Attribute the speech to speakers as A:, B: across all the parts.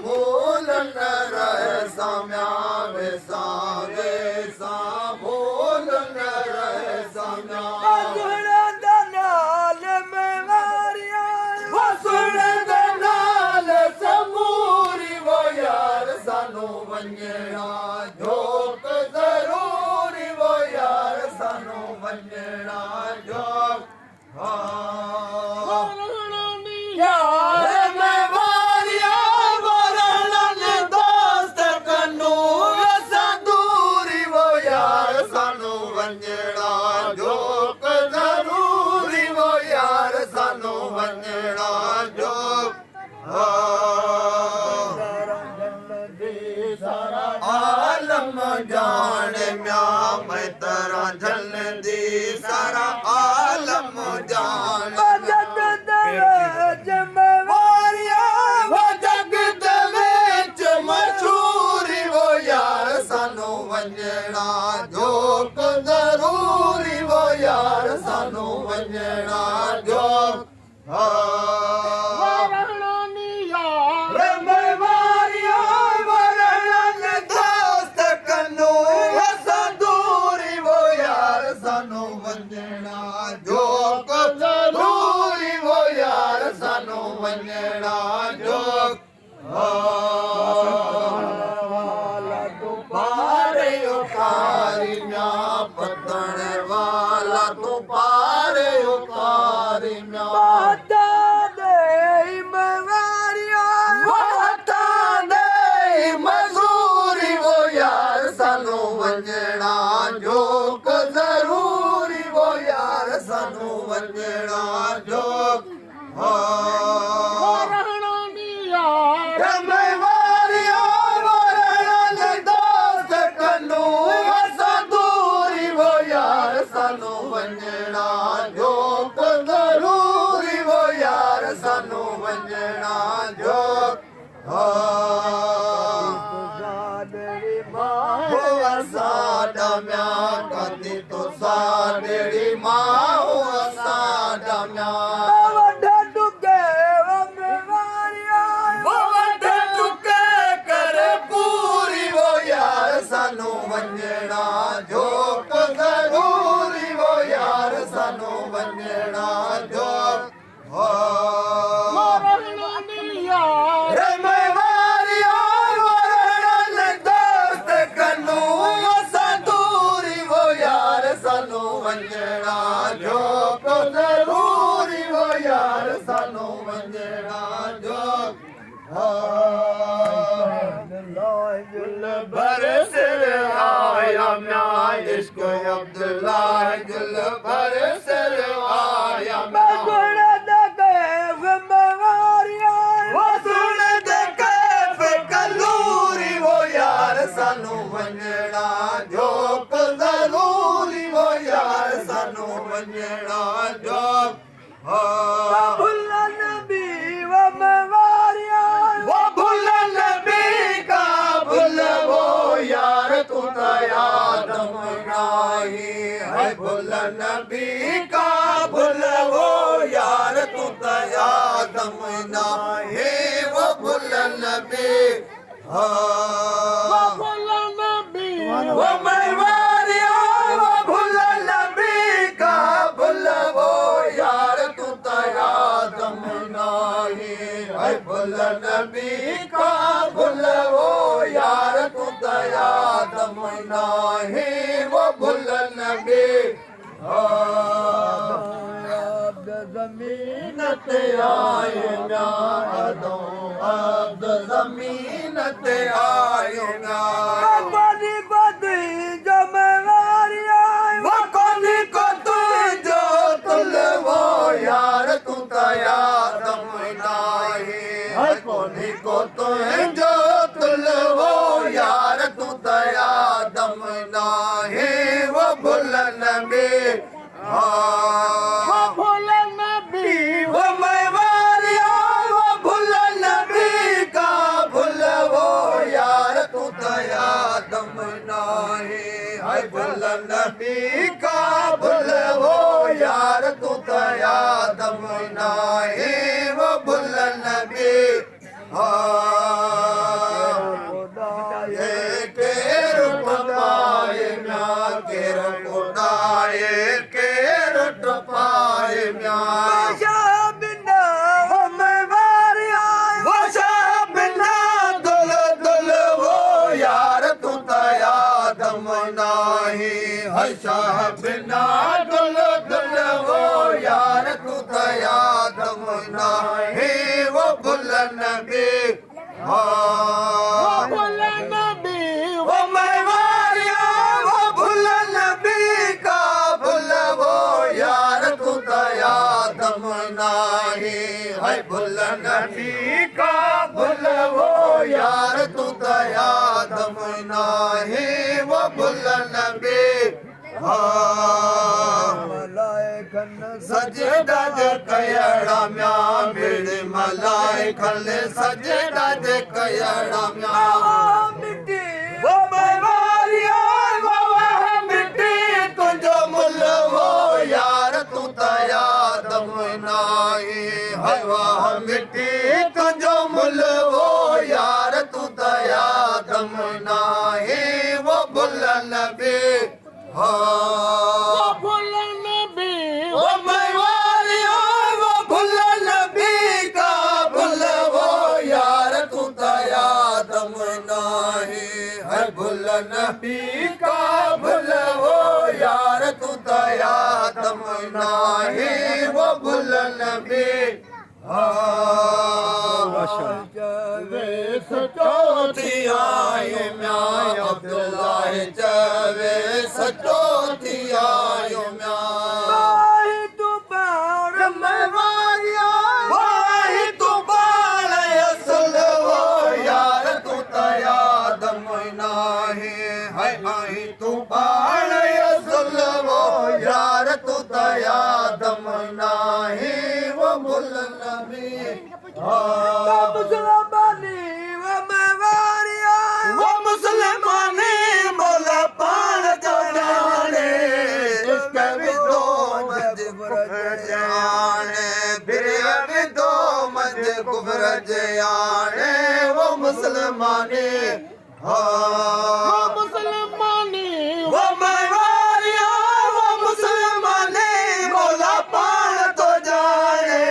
A: भूल न रहे साम्या वे सागे सा भूल न रहे साम्या सुन दनाल समूरी वो यार सानू वंजणा जोक जरूरी वो यार सानू वंजणा जोक आलम जान म्या मैं तरा जल्दी सारा आलम जान वो जगत विच मशहूरी वो यार सानू वंजणा जोक जरूरी वो यार सानू वंजणा जोक जोक जरूरी वो यार सानू वंजणा जोक तू पारे उकारी म्या पतण वाला तू पारे उकारी म्या मजूरी वो यार सानू वंजणा जोक जरूरी वो यार सानू वंजणा जोक दोस्त कनू दूरी वो यार सानू वंजणा जोक जरूरी वो यार सानू वंजणा जोक साडा म्या कदी तो साडेड़ी मां हो साडा म्या करे पूरी वो यार सानू वंजणा जोक जरूरी वो यार सानू वंजणा जोक वंजणा जोक जरूरी वो यार सानू वंजणा जोक भर सिर आया म्या इश्क अब्दुल्ला जुल भर सिर आया म्या वो सुन दे कैफ कलूरी वो यार सानू वंजणा जोक जरूरी वो यार सानू वंजणा जोक वो भुल नबी का भुल वो यार तू तो यादम नाही है भुल नबी का भुल वो यार तू तो यादम नाही वो भुल नबी वो मैवारिया वो भुल नबी का भुल वो यार तू तो यादम नाही है भुल नबी का भुल वो यार तू तो यादम नाही वो भुल नबी ज़मीन ते आए म्या अदो अब्द ज़मीन ते आए म्या यार तू तो यादम नाही है कोनी को तो जो तुल वो यार तू तो यादम नाही वो भुल नबी वो मैवारिया वो भुल नबी का भुल वो यार तू तो यादम नाही है भुल नबी का भुल वो यार तू तो यादम नाही वो दम नाही है शाह बिना दुल दुल वो यार तू दया दम नाही वो भुल नबी हाँ
B: भुल नबी
A: वो मैवारिया वो भुल नबी का भुल वो यार तू दया दम नाही है भुल नबी का भुल वो यार तू दया दम नाही वो भुल नबी सजदा जे कयड़ा म्या मेरे मलाइकल सजदा जे कयड़ा म्या मिट्टी वो मैवारिया वो मिट्टी तुझो मुल वो यार तू दया दम नाही है वाह मिट्टी तुझो मुल वो यार तू दया दम नाही वो भुल नबी हाँ
B: भुल नबी
A: वो मैवारिया वो भुल नबी का भुल वो यार तू दया दम नाही है भुल नबी का भुल वो यार तू दया दम नाही वो भुल नबी वे सचोती आयो म्या अब्दुल्लाह चवे सचोती आयो म्या
B: वाही तू बार
A: मैवारिया वाही तू बाल असल वो यार तू दया दम नाही है आई तू बाल असल वो यार तू दया दम नाही वो भुल नबी
B: मुसलमानी वो मैवारिया
A: वो मुसलमानी मोला पान जाने इसके भी दो मज जाने फिर भी दो मज कुफर जाने वो मुसलमानी हाँ
B: मुसलमानी
A: वो मैवारिया वो मुसलमानी मोला पान तो जाने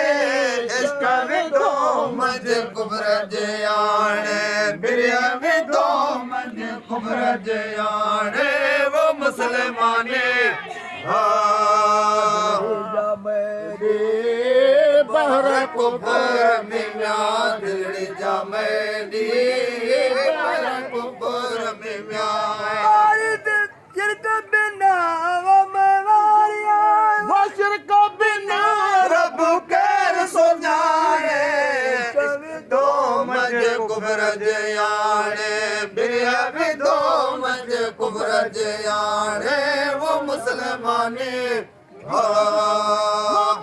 A: इसका भी दो मज कुफर जाने फिर भी दो मज कुफर जाने वो मुसलमानी हाँ बहर कुफर में म्याद जा मेरी बहर कुफर में म्याद
B: शिरक बिना वो मैवारिया वो शिरक बिना
A: रब कैर सो जाने दो मज कुफर जाने बिया भी दो मज कुफर जाने वो मुसलमानी हाँ